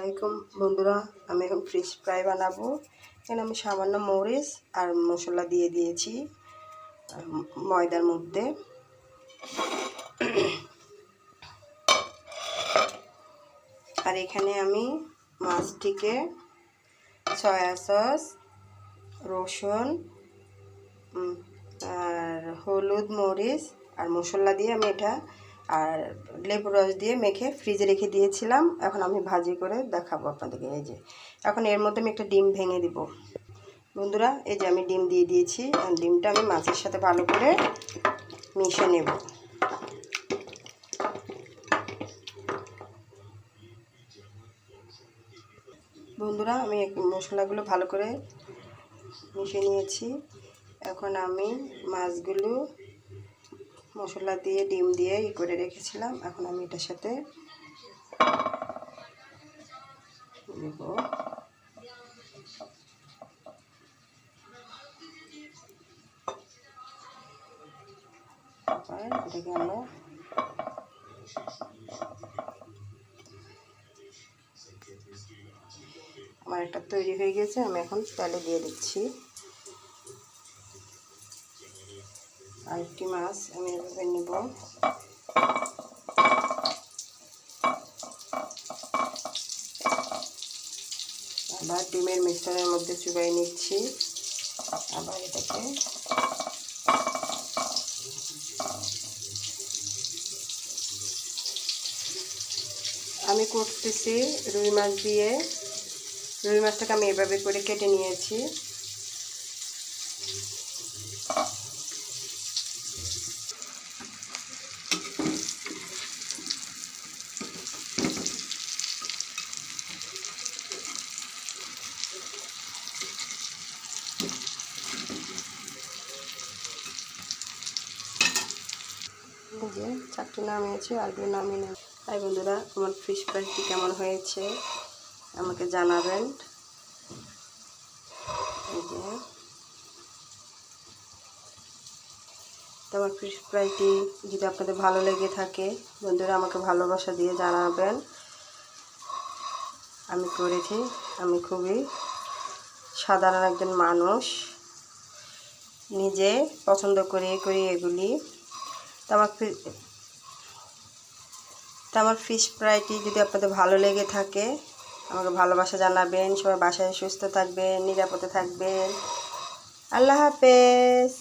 আলাইকুম বন্ধুরা, আমি এখন ফিশ ফ্রাই বানাবো। এখানে আমি সামান্য মরিচ আর মশলা দিয়ে দিয়েছি ময়দার মধ্যে। আর এখানে আমি মাছটিকে সয়া সস, রসুন আর হলুদ, মরিচ আর মশলা দিয়ে আমি এটা আর লেবু রস দিয়ে মেখে ফ্রিজে রেখে দিয়েছিলাম। এখন আমি ভাজি করে দেখাবো আপনাদেরকে। এই যে এখন এর মধ্যে আমি একটা ডিম ভেঙে দিব বন্ধুরা। এই যে আমি ডিম দিয়ে দিয়েছি, আর ডিমটা আমি মাছের সাথে ভালো করে মিশিয়ে নেব। বন্ধুরা, আমি মশলাগুলো ভালো করে মিশিয়ে নিয়েছি। এখন আমি মাছগুলো মশলা দিয়ে ডিম দিয়ে করে রেখেছিলাম, এখন আমি এটার সাথে দেব। এটাকে আমরা আমার একটা তৈরি হয়ে গেছে, আমি এখন তেলে দিয়ে দিচ্ছি। আরেকটি মাছ আমি এভাবে নিব। আবার ডিমের মিশ্রণের মধ্যে চুবাই নিচ্ছি। আবার এটাকে আমি করতেছি রুই মাছ দিয়ে। রুই মাছটাকে আমি এভাবে করে কেটে নিয়েছি। যে চারটি নামিয়েছি, আর দিয়ে নামিয়ে নেব। তাই বন্ধুরা, আমার ফিশ ফ্রাইটি কেমন হয়েছে আমাকে জানাবেন। এই যে আমার ফিশ ফ্রাইটি যদি আপনাদের ভালো লেগে থাকে বন্ধুরা, আমাকে ভালোবাসা দিয়ে জানাবেন। আমি করেছি, আমি খুবই সাধারণ একজন মানুষ, নিজে পছন্দ করে করি এগুলি। তো আমার ফিশ ফ্রাইটি যদি আপনাদের ভালো লেগে থাকে আমাকে ভালোবাসা জানাবেন। সবাই বাসায় সুস্থ থাকবেন, নিরাপদে থাকবেন। আল্লাহ হাফেজ।